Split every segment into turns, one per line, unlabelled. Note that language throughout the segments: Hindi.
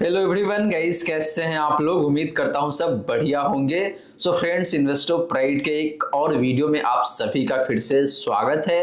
हेलो एवरीवन गाइस, कैसे हैं आप लोग। उम्मीद करता हूं सब बढ़िया होंगे। सो फ्रेंड्स, इन्वेस्टो प्राइड के एक और वीडियो में आप सभी का फिर से स्वागत है।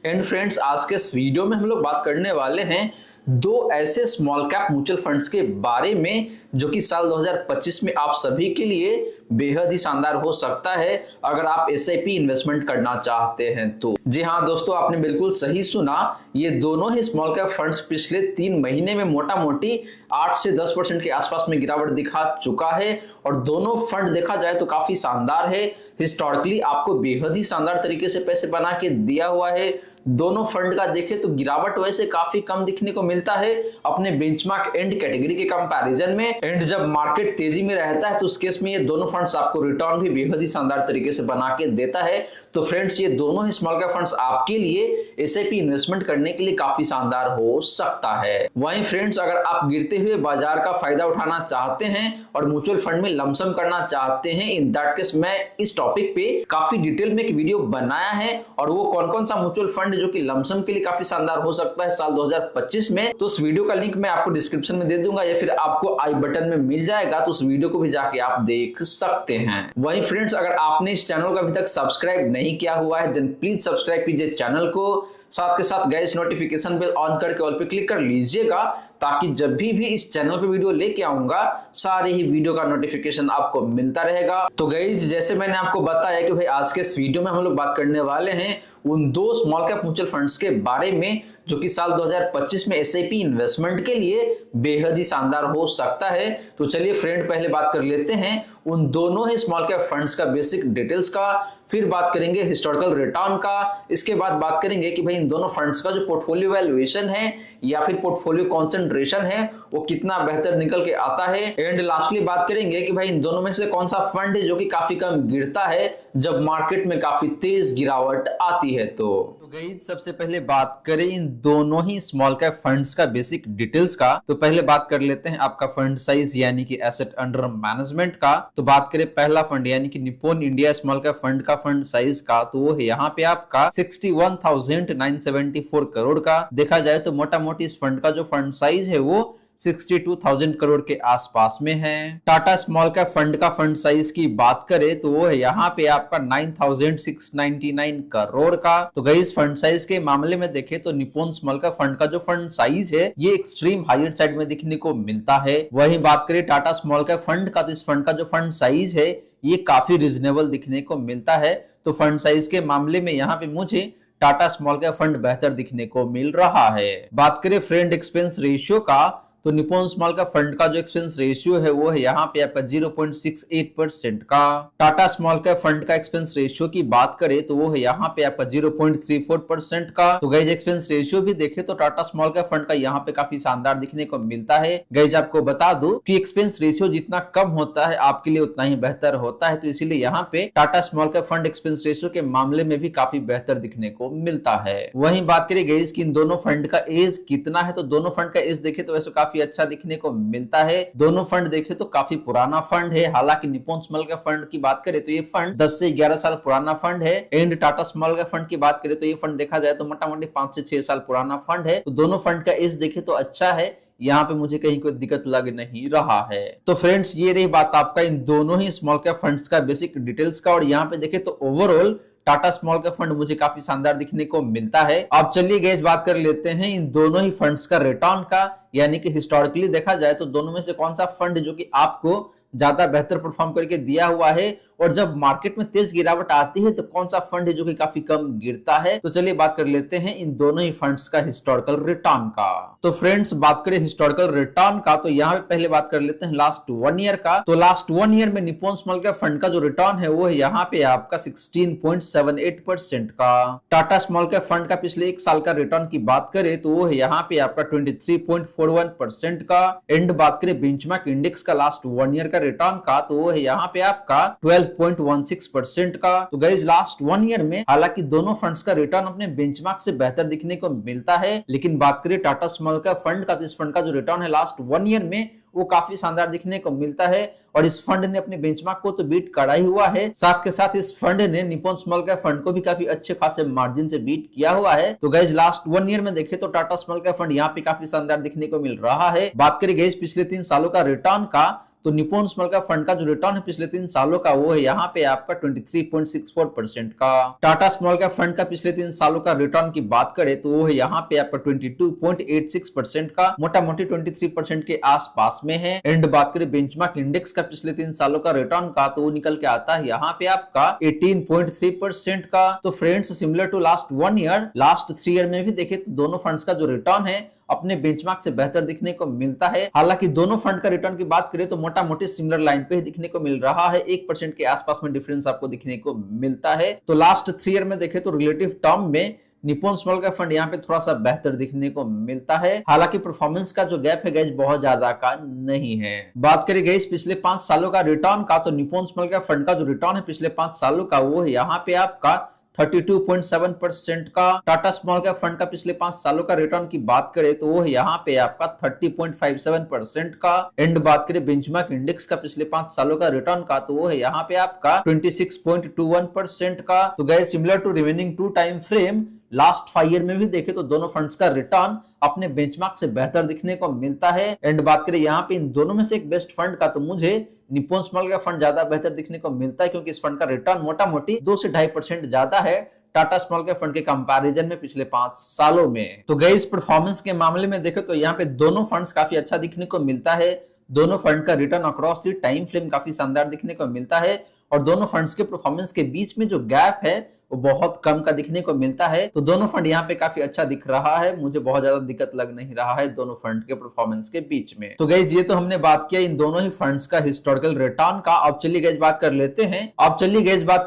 एंड फ्रेंड्स, आज के इस वीडियो में हम लोग बात करने वाले हैं दो ऐसे स्मॉल कैप म्यूचुअल फंड्स के बारे में जो कि साल 2025 में आप सभी के लिए बेहद ही शानदार हो सकता है अगर आप एसआईपी इन्वेस्टमेंट करना चाहते हैं तो। जी हाँ दोस्तों, आपने बिल्कुल सही सुना। ये दोनों ही स्मॉल कैप फंड्स पिछले 3 महीने में मोटा मोटी 8 से 10% के आसपास में गिरावट दिखा चुका है और दोनों फंड देखा जाए तो काफी शानदार है। हिस्टोरिकली आपको बेहद ही शानदार तरीके से पैसे बना के दिया हुआ है। दोनों फंड का देखें तो गिरावट वैसे काफी कम दिखने को मिलता है अपने बेंचमार्क एंड कैटेगरी के कंपैरिजन में। एंड जब मार्केट तेजी में रहता है तो उस केस में ये दोनों फंड्स आपको रिटर्न भी बेहद ही शानदार तरीके से बना के देता है। तो फ्रेंड्स, ये दोनों ही स्मॉल कैप फंड्स आपके लिए एसआईपी इन्वेस्टमेंट करने के लिए काफी शानदार हो सकता है। वहीं फ्रेंड्स, अगर आप गिरते हुए बाजार का फायदा उठाना चाहते हैं और म्यूचुअल फंड में लमसम करना चाहते हैं, इन दैट केस मैं इस टॉपिक पे काफी डिटेल में एक वीडियो बनाया है और वो कौन कौन सा म्यूचुअल फंड जो कि लमसम के लिए काफी शानदार हो सकता है साल 2025 में, तो उस वीडियो का लिंक मैं आपको डिस्क्रिप्शन में दे दूंगा या फिर आपको आई बटन में मिल जाएगा, तो उस वीडियो को भी जाके आप देख सकते हैं। वहीं फ्रेंड्स, अगर आपने इस चैनल को अभी तक सब्सक्राइब नहीं किया हुआ है देन प्लीज सब्सक्राइब कीजिए चैनल को। साथ के साथ गाइस नोटिफिकेशन बेल ऑन करके ऑल पे क्लिक कर लीजिएगा ताकि जब भी इस चैनल पे वीडियो लेके आऊंगा सारे ही वीडियो का नोटिफिकेशन आपको मिलता रहेगा। तो गाइस, जैसे मैंने आपको बताया कि भाई आज के इस वीडियो में हम लोग बात करने वाले हैं उन दो स्मॉल कैप म्यूचुअल फंड्स के बारे में जो कि साल 2025 में एसआईपी इन्वेस्टमेंट के लिए बेहद ही शानदार हो सकता है। तो चलिए फ्रेंड, पहले बात कर लेते हैं उन दोनों ही स्मॉल कैप फंड्स का बेसिक डिटेल्स का, फिर बात करेंगे हिस्टोरिकल रिटर्न का, इसके बाद बात करेंगे कि भाई इन दोनों फंड्स का जो पोर्टफोलियो वैल्यूएशन है या फिर पोर्टफोलियो कंसंट्रेशन है वो कितना बेहतर निकल के आता है। एंड लास्टली बात करेंगे कि भाई इन दोनों में से कौन सा फंड है जो कि काफी कम गिरता है जब मार्केट में काफी तेज गिरावट आती है। तो गाइस, सबसे पहले बात करें इन दोनों ही स्मॉल कैप फंड्स का बेसिक डिटेल्स का, तो पहले बात कर लेते हैं आपका फंड साइज यानी कि एसेट अंडर मैनेजमेंट का। तो बात करें पहला फंड यानी कि Nippon India small cap fund का फंड साइज का, तो वो है यहाँ पे आपका 61,974 करोड़ का। देखा जाए तो मोटा मोटी इस फंड का जो फंड साइज है वो 62,000 करोड़ के आसपास में है। टाटा स्मॉल कैप फंड का फंड साइज की बात करें तो वो है यहाँ पे आपका 9,699 करोड़ का। तो गाइस, फंड साइज के मामले में देखें तो निप्पॉन स्मॉल कैप फंड का जो फंड साइज है ये एक्सट्रीम हायर साइड में दिखने को मिलता है। वहीं बात करें टाटा स्मॉल कैप फंड का, तो इस फंड का जो फंड साइज है ये काफी रीजनेबल दिखने को मिलता है। तो फंड साइज के मामले में यहाँ पे मुझे टाटा स्मॉल कैप फंड बेहतर दिखने को मिल रहा है। बात करें फ्रेंड एक्सपेंस रेशियो का, तो निप्पॉन स्मॉल कैप फंड का जो एक्सपेंस रेशियो है वो है यहाँ पे आपका 0.68% का। टाटा स्मॉल कैप फंड का एक्सपेंस रेशियो की बात करें तो वो है यहाँ पे आपका 0.34% का। तो गाइज, एक्सपेंस रेशियो भी देखे तो टाटा स्मॉल कैप फंड का यहाँ पे काफी शानदार दिखने को मिलता है। गाइज, आपको बता दो कि एक्सपेंस रेशियो जितना कम होता है आपके लिए उतना ही बेहतर होता है, तो इसीलिए यहाँ पे Tata small cap fund expense ratio के मामले में भी काफी बेहतर दिखने को मिलता है। वहीं बात करें गाइज कि इन दोनों फंड का एज कितना है, तो दोनों फंड का एज देखे तो वैसे काफी अच्छा दिखने को मिलता है। दोनों फंड देखे तो काफी पुराना फंड है। हालांकि निप्पॉन स्मॉल कैप फंड की बात करें तो ये फंड 10 से 11 साल पुराना फंड है। And Tata small cap fund की बात करें तो ये फंड देखा जाए तो मोटा मोटी 5 से 6 साल पुराना फंड है। तो दोनों फंड का एज देखे तो अच्छा है, यहाँ पे मुझे कहीं कोई दिक्कत लग नहीं रहा है। तो फ्रेंड्स, ये रही बात आपका इन दोनों ही स्मॉल कैप फंड्स का बेसिक डिटेल्स का। और यहाँ पे देखे तो overall Tata small cap fund मुझे काफी शानदार दिखने को मिलता है। अब चलिए गाइस, बात कर लेते हैं इन दोनों ही फंड्स का रिटर्न का, यानी कि हिस्टोरिकली देखा जाए तो दोनों में से कौन सा फंड जो कि आपको ज्यादा बेहतर परफॉर्म करके दिया हुआ है और जब मार्केट में तेज गिरावट आती है तो कौन सा फंड है जो कि काफी कम गिरता है। तो चलिए बात कर लेते हैं इन दोनों ही फंड्स का हिस्टोरिकल रिटर्न का। तो फ्रेंड्स, बात करें हिस्टोरिकल रिटर्न का, तो यहाँ पे पहले बात कर लेते हैं लास्ट 1 ईयर का। तो लास्ट 1 ईयर में निप्पॉन स्मॉल कैप फंड का जो रिटर्न है वो है यहाँ पे आपका 16.78% का। टाटा स्मॉल कैप फंड का पिछले 1 साल का रिटर्न की बात करें तो वो है यहाँ पे आपका 23.41% का। एंड बात करें बेंचमार्क इंडेक्स का लास्ट 1 ईयर का रिटर्न का, तो वो है यहाँ पे आपका 12.16% का। तो गाइस, लास्ट 1 ईयर में हालांकि दोनों फंड्स का रिटर्न अपने बेंचमार्क से बेहतर दिखने को मिलता है, लेकिन बात करें टाटा स्मॉल कैप फंड का, तो इस फंड का जो रिटर्न है लास्ट 1 ईयर में वो काफी शानदार दिखने को मिलता है और इस फंड ने अपने बेंचमार्क को तो बीट करा ही हुआ है, साथ के साथ इस फंड ने निप्पॉन स्मॉल कैप फंड को भी काफी अच्छे खासे मार्जिन से बीट किया हुआ है। तो गाइस, लास्ट 1 ईयर में देखे तो टाटा स्मॉल कैप फंड यहाँ पे काफी शानदार दिखने देखने को मिल रहा है। बात करें गाइस पिछले 3 सालों का रिटर्न का, तो निप्पॉन स्मॉल कैप फंड का जो रिटर्न है पिछले 3 सालों का वो है यहाँ पे आपका 23.64% का। टाटा स्मॉल कैप फंड का पिछले 3 सालों का रिटर्न की बात करें तो वो है यहाँ पे आपका 22.86% का, मोटा मोटी 23% के आसपास में है। एंड बात करें बेंचमार्क इंडेक्स का पिछले 3 सालों का रिटर्न का, तो वो निकल के आता है यहाँ पे आपका 18.3% का। तो friends similar to last 1 year, last 3 year में भी देखे तो दोनों फंड्स का जो रिटर्न है अपने बेंचमार्क से बेहतर दिखने को मिलता है। हालांकि दोनों फंड का रिटर्न की बात करें तो मोटा मोटी सिमिलर लाइन पे ही दिखने को मिल रहा है, 1% के आसपास में डिफरेंस आपको दिखने को मिलता है। तो लास्ट 3 ईयर में देखें तो रिलेटिव टर्म में निप्पॉन स्मॉल कैप फंड यहाँ पे थोड़ा सा बेहतर दिखने को मिलता है। हालांकि परफॉर्मेंस का जो गैप है गाइस बहुत ज्यादा का नहीं है। बात करें गाइस पिछले 5 सालों का रिटर्न का, तो निप्पॉन स्मॉल कैप फंड का जो रिटर्न है पिछले 5 सालों का वो है यहाँ पे आपका 32.7% का। टाटा स्मॉल कैप फंड का पिछले 5 सालों का रिटर्न की बात करें तो वो है यहाँ पे आपका 30.57% का। एंड बात करें बेंचमार्क इंडेक्स का पिछले 5 सालों का रिटर्न का, तो वो है यहाँ पे आपका 26.21% का। तो guys similar to remaining 2 time frame, last 5 year में भी देखे तो दोनों फंड्स का रिटर्न अपने बेंचमार्क से बेहतर दिखने को मिलता है। एंड बात करें यहाँ पे इन दोनों में से एक बेस्ट फंड का, तो मुझे निप्पॉन स्मॉल कैप फंड ज्यादा बेहतर दिखने को मिलता है, क्योंकि इस फंड का रिटर्न मोटा मोटी 2 से 2.5% ज्यादा है टाटा स्मॉल कैप फंड के कंपैरिजन में पिछले 5 सालों में। तो गाइस परफॉर्मेंस के मामले में देखे तो यहाँ पे दोनों फंड्स काफी अच्छा दिखने को मिलता है। दोनों फंड का return across the time frame काफी शानदार दिखने को मिलता है, और दोनों फंड्स के परफॉर्मेंस के बीच में जो गैप है वो बहुत कम का दिखने को मिलता है। तो दोनों फंड यहाँ पे काफी अच्छा दिख रहा है, मुझे बहुत ज्यादा दिक्कत लग नहीं रहा है दोनों फंड के परफॉर्मेंस के बीच में। तो गाइस ये तो हमने बात किया इन दोनों ही फंड्स का हिस्टोरिकल रिटर्न का। अब चलिए गाइस बात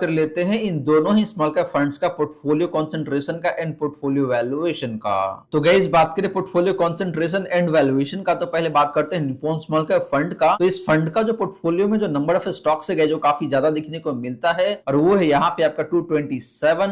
कर लेते हैं इन दोनों ही स्मॉल कैप फंड्स का पोर्टफोलियो कंसंट्रेशन का एंड पोर्टफोलियो वैल्यूएशन का। तो गाइस बात करें पोर्टफोलियो कंसंट्रेशन एंड वैल्यूएशन का, तो पहले बात करते हैं निप्पॉन स्मॉल कैप फंड का। तो इस फंड का जो पोर्टफोलियो में जो नंबर ऑफ स्टॉक्स है जो काफी ज्यादा दिखने को मिलता है, और वो है यहाँ पे आपका 227,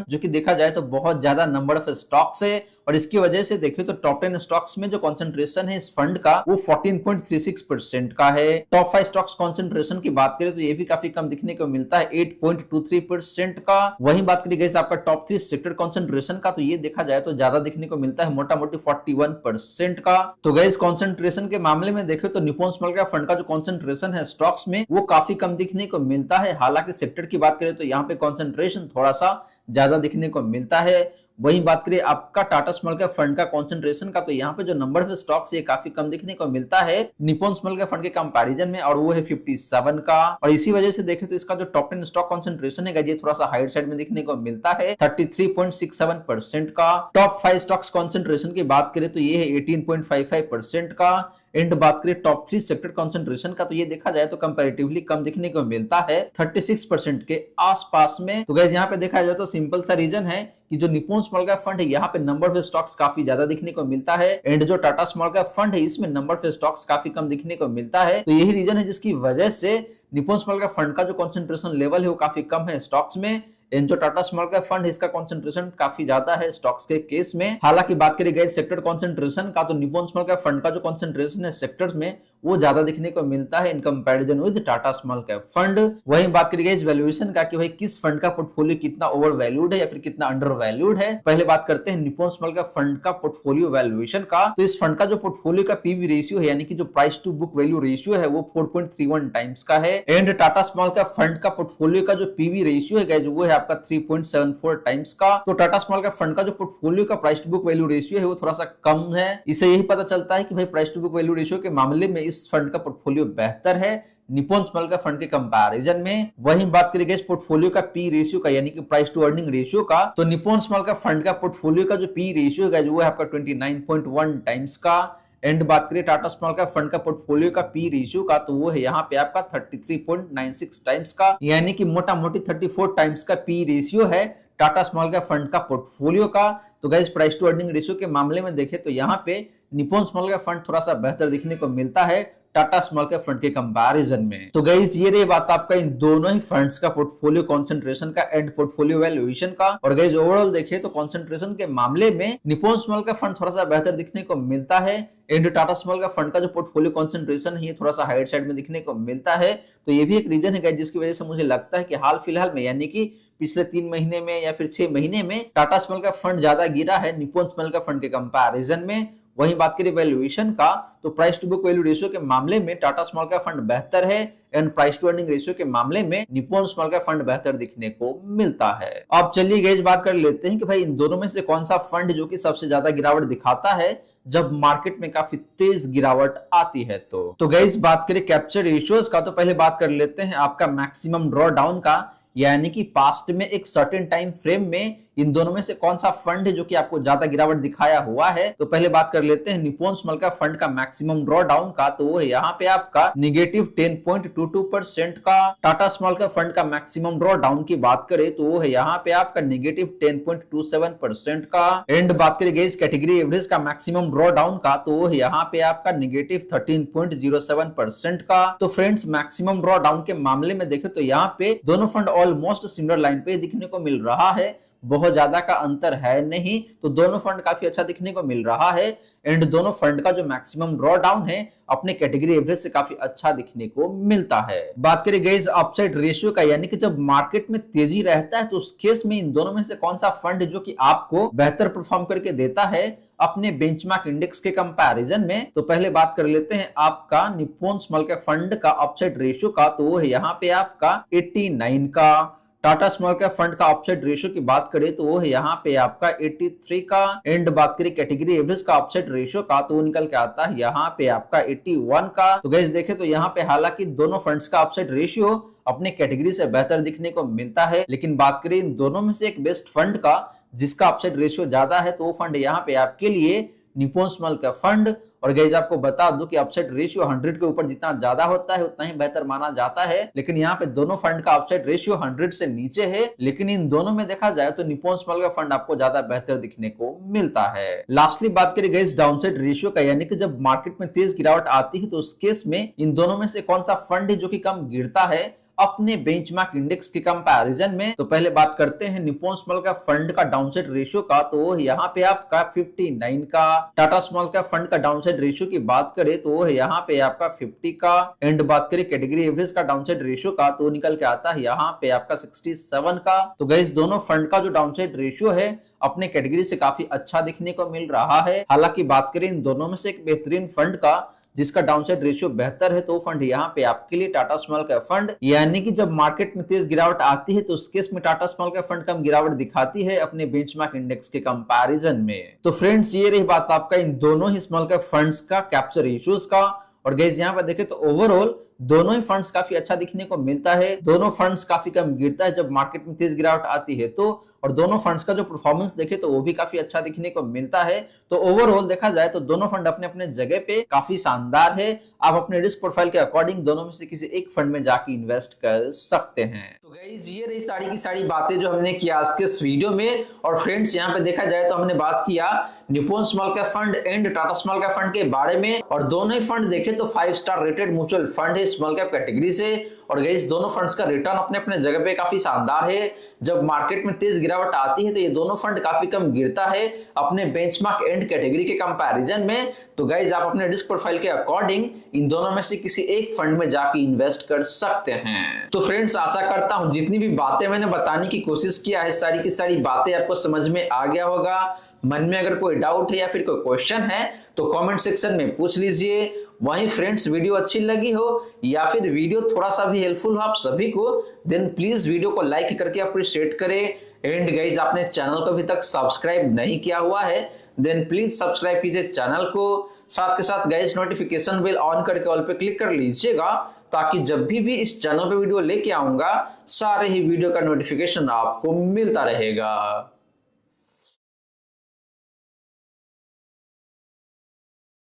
जो कि देखा जाए तो बहुत ज्यादा नंबर ऑफ स्टॉक्स है। और इसकी वजह से देखिए तो टॉप 10 स्टॉक्स में जो कंसंट्रेशन है इस फंड का वो 14.36% का है। टॉप 5 स्टॉक्स कंसंट्रेशन की बात करें तो ये भी काफी कम दिखने को मिलता है, 8.23% का। वहीं बात करिए गाइस आपका टॉप 3 सेक्टर कंसंट्रेशन का, तो ये देखा जाए तो ज्यादा दिखने को मिलता है, मोटा मोटी 41% का। तो गाइस कंसंट्रेशन के मामले में देखें तो निप्पॉन स्मॉल कैप फंड का जो कंसंट्रेशन है स्टॉक्स में वो काफी कम दिखने को मिलता है। हालांकि सेक्टर की बात करें तो यहाँ पे कंसंट्रेशन थोड़ा सा ज्यादा दिखने को मिलता है। वहीं बात करें आपका टाटा स्मॉल कैप फंड का कंसंट्रेशन का, तो यहाँ पे जो नंबर ऑफ स्टॉक्स ये काफी कम दिखने को मिलता है निप्पॉन स्मॉल कैप फंड के कंपैरिजन में, और वो है 57 का। और इसी वजह से देखें तो इसका जो टॉप 10 स्टॉक कंसंट्रेशन है ये थोड़ा सा हाइट साइड में दिखने को मिलता है, 33.67% का। टॉप 5 स्टॉक्स कंसंट्रेशन की बात करें तो ये है 18.55% का। एंड बात करें टॉप 3 सेक्टर कंसंट्रेशन का, तो ये देखा जाए तो कंपैरेटिवली कम दिखने को मिलता है, 36% के आसपास में। तो गाइस यहाँ पे देखा जाए तो सिंपल सा रीजन है कि जो निप्पॉन स्मॉल कैप फंड है यहाँ पे नंबर ऑफ स्टॉक्स काफी ज्यादा दिखने को मिलता है, एंड जो टाटा स्मॉल कैप फंड है इसमें नंबर ऑफ स्टॉक्स काफी कम दिखने को मिलता है। तो यही रीजन है जिसकी वजह से निप्पॉन स्मॉल कैप फंड का जो कंसंट्रेशन लेवल है वो काफी कम है स्टॉक्स में, जो टाटा स्मॉल कैप फंड इसका कंसंट्रेशन काफी ज्यादा है स्टॉक्स के केस में। हालांकि बात करी गई सेक्टर कंसंट्रेशन का, तो निप्पॉन स्मॉल कैप फंड का जो कंसंट्रेशन है सेक्टर्स में वो ज्यादा दिखने को मिलता है in comparison with Tata small cap fund. वहीं बात करी गई वैल्यूएशन का कि भाई किस फंड का पोर्टफोलियो कितना ओवर वैल्यूड है या फिर कितना अंडर वैल्यूड है। पहले बात करते हैं निप्पॉन स्मॉल कैप फंड का पोर्टफोलियो वैल्यूएशन का। तो इस फंड का जो पोर्टफोलियो का पीवी रेशियो है यानी कि जो price to book value ratio है वो 4.31 टाइम्स का है। And Tata small cap fund का पोर्टफोलियो का जो पीवी रेशियो है वो है आपका 3.74 टाइम्स का। तो टाटा स्मॉल कैप फंड का जो पोर्टफोलियो का price to book value ratio है वो थोड़ा सा कम है। इससे यही पता चलता है कि भाई price to book value ratio के मामले में इस फंड का पोर्टफोलियो बेहतर है निप्पॉन स्मॉल कैप फंड के कंपैरिजन में। वहीं बात करेंगे इस पोर्टफोलियो का पी रेशियो का यानी कि प्राइस टू अर्निंग रेशियो का, तो निप्पॉन स्मॉल कैप फंड का पोर्टफोलियो का जो पी रेशियो है वो है आपका 29.1 टाइम्स का। एंड बात करें टाटा स्मॉल कैप फंड का पोर्टफोलियो का पी रेशियो का, तो वो है यहाँ पे आपका 33.96 टाइम्स का, यानी कि मोटा मोटी 34 टाइम्स का पी रेशियो है टाटा स्मॉल कैप फंड का पोर्टफोलियो का। तो guys price to earning ratio के मामले में देखें तो यहाँ पे निप्पॉन स्मॉल कैप फंड थोड़ा सा बेहतर दिखने को मिलता है टाटा स्मॉल कैप फंड के कंपैरिजन में। तो गाइस ये रही बात आपका इन दोनों ही फंड्स का पोर्टफोलियो कंसंट्रेशन का एंड पोर्टफोलियो वैल्यूएशन का। और गाइस ओवरऑल देखें तो कंसंट्रेशन के मामले में निप्पॉन स्मॉल कैप फंड थोड़ा सा बेहतर दिखने को मिलता है। And Tata small cap fund का जो पोर्टफोलियो कंसंट्रेशन है ये थोड़ा सा हाइट साइड में दिखने को मिलता है। तो ये भी एक रीजन है गाइस जिसकी वजह से मुझे लगता है कि हाल फिलहाल में यानी कि पिछले 3 महीने में या फिर 6 महीने में टाटा स्मॉल कैप फंड ज्यादा गिरा है निप्पॉन स्मॉल कैप फंड के कंपैरिजन में। वहीं बात करें वैल्यूएशन का तो price to book value ratio के मामले में टाटा स्मॉल कैप फंड बेहतर है and price to earning ratio के मामले में निप्पॉन स्मॉल कैप फंड बेहतर दिखने को मिलता है। अब चलिए गाइस बात कर लेते हैं कि भाई इन दोनों में से कौन सा फंड जो कि सबसे ज्यादा गिरावट दिखाता है जब मार्केट में काफी तेज गिरावट आती है। तो गाइस बात करें कैप्चर रेशियोज का तो पहले बात कर लेते हैं आपका मैक्सिमम ड्रॉ डाउन का, यानी कि पास्ट में एक सर्टेन टाइम फ्रेम में इन दोनों में से कौन सा फंड है जो कि आपको ज्यादा गिरावट दिखाया हुआ है। तो पहले बात कर लेते हैं निप्पॉन स्मॉल कैप फंड का मैक्सिमम ड्रॉ डाउन का, तो वो है यहाँ पे आपका नेगेटिव 10.22% का। टाटा स्मॉल कैप फंड का मैक्सिमम ड्रॉ डाउन की बात करें तो वो है यहाँ पे आपका नेगेटिव 10.27% का। एंड बात करें इस कैटेगरी एवरेज का मैक्सिमम ड्रॉ डाउन का, तो वो है यहाँ पे आपका नेगेटिव 13.07% का। तो फ्रेंड्स मैक्सिमम ड्रॉ डाउन के मामले में देखें तो यहाँ पे दोनों फंड ऑलमोस्ट सिमिलर लाइन पे दिखने को मिल रहा है, बहुत ज्यादा का अंतर है नहीं। तो दोनों फंड काफी अच्छा दिखने को मिल रहा है एंड दोनों फंड का जो मैक्सिमम ड्रॉ डाउन है अपने कैटेगरी एवरेज से काफी अच्छा दिखने को मिलता है। बात करें गाइस अपसाइड रेशियो का, यानी कि जब मार्केट में तेजी रहता है तो उस केस में इन दोनों में से कौन सा फंड जो कि आपको बेहतर परफॉर्म करके देता है अपने बेंचमार्क इंडेक्स के कंपैरिजन में। तो पहले बात कर लेते हैं आपका निप्पॉन स्मॉल कैप फंड का अपसाइड रेशियो का, तो वो है यहाँ पे आपका 89 का। टाटा स्मॉल कैप फंड का अपसाइड रेशियो की बात करें तो वो है यहाँ पे आपका 83 का। एंड बात करें कैटेगरी एवरेज का अपसाइड रेशियो का, तो वो निकल के आता है यहाँ पे आपका 81 का। तो गाइस देखें तो यहाँ पे हालांकि दोनों फंड्स का अपसाइड रेशियो अपने कैटेगरी से बेहतर दिखने को मिलता है, लेकिन बात करें इन दोनों में से एक बेस्ट फंड का जिसका अपसाइड रेशियो ज्यादा है, तो वो फंड यहाँ पे आपके लिए निप्पॉन स्मॉल कैप फंड। और गाइस आपको बता दूं कि अपसाइड रेशियो 100 के ऊपर जितना ज्यादा होता है उतना ही बेहतर माना जाता है, लेकिन यहाँ पे दोनों फंड का अपसाइड रेशियो 100 से नीचे है, लेकिन इन दोनों में देखा जाए तो निप्पॉन स्मॉल कैप फंड आपको ज्यादा बेहतर दिखने को मिलता है। लास्टली बात करें गाइस डाउनसाइड रेशियो का, यानी कि जब मार्केट में तेज गिरावट आती है तो उस केस में इन दोनों में से कौन सा फंड है जो कि कम गिरता है अपने बेंचमार्क इंडेक्स के कंपैरिजन में। तो पहले बात करते हैं निप्पॉन स्मॉल कैप फंड का डाउनसाइड रेशियो का, तो यहाँ पे आपका 59 का। टाटा स्मॉल कैप फंड का डाउनसाइड रेशियो की बात करें तो वो है यहाँ पे आपका 50 का। एंड बात करें कैटेगरी एवरेज का डाउनसाइड रेशियो का, तो निकल के आता है यहाँ पे आपका 67 का। तो गाइस दोनों फंड का जो डाउनसाइड रेशियो है अपने कैटेगरी से काफी अच्छा दिखने को मिल रहा है। हालांकि बात करें इन दोनों में से एक बेहतरीन फंड का जिसका डाउनसाइड रेशियो बेहतर है, तो फंड यहाँ पे आपके लिए टाटा स्मॉल कैप फंड, यानी कि जब मार्केट में तेज गिरावट आती है तो उस केस में टाटा स्मॉल कैप फंड कम गिरावट दिखाती है अपने बेंचमार्क इंडेक्स के कंपैरिजन में। तो फ्रेंड्स ये रही बात आपका इन दोनों ही स्मॉल कैप फंड्स का कैप्चर रेशियोज का। और गाइस यहाँ पर देखें तो ओवरऑल दोनों ही फंड्स काफी अच्छा दिखने को मिलता है, दोनों फंड्स काफी कम गिरता है जब मार्केट में तेज गिरावट आती है तो, और दोनों फंड्स का जो परफॉर्मेंस देखे तो वो भी काफी अच्छा दिखने को मिलता है। तो ओवरऑल देखा जाए तो दोनों फंड अपने अपने जगह पे काफी शानदार है। आप अपने रिस्क प्रोफाइल के अकॉर्डिंग दोनों में से किसी एक फंड में जाके इन्वेस्ट कर सकते हैं। तो गाइस ये रही सारी की सारी बातें जो हमने किया आज के इस वीडियो में। और फ्रेंड्स यहाँ पे देखा जाए तो हमने बात किया Nippon small cap fund and Tata small cap fund के बारे में, और दोनों ही फंड देखे तो 5 स्टार रेटेड म्यूचुअल फंड है स्मॉल कैप कैटेगरी से। और गाइस दोनों फंड्स का रिटर्न अपने अपने जगह पे काफी शानदार है। जब मार्केट में तेज गिरावट आती है तो ये दोनों फंड काफी कम गिरता है अपने बेंचमार्क एंड कैटेगरी के कंपैरिजन में। तो गाइस आप अपने रिस्क प्रोफाइल के अकॉर्डिंग इन दोनों में से किसी एक फंड में जाके इन्वेस्ट कर सकते हैं। तो फ्रेंड्स आशा करता हूं जितनी भी बातें मैंने बताने की कोशिश किया है सारी की सारी बातें आपको समझ में आ गया होगा। मन में अगर कोई डाउट है या फिर कोई क्वेश्चन है तो कमेंट सेक्शन में पूछ लीजिए। वहीं फ्रेंड्स वीडियो अच्छी लगी हो या फिर वीडियो थोड़ा सा भी हेल्पफुल हो आप सभी को, देन प्लीज वीडियो को लाइक करके अप्रिशिएट करें। एंड गाइज आपने चैनल को अभी तक सब्सक्राइब नहीं किया हुआ है देन प्लीज सब्सक्राइब कीजिए चैनल को। साथ के साथ गाइज नोटिफिकेशन बेल ऑन करके ऑल पे क्लिक कर लीजिएगा ताकि जब भी इस चैनल पे वीडियो लेके आऊंगा सारे ही वीडियो का नोटिफिकेशन आपको मिलता रहेगा।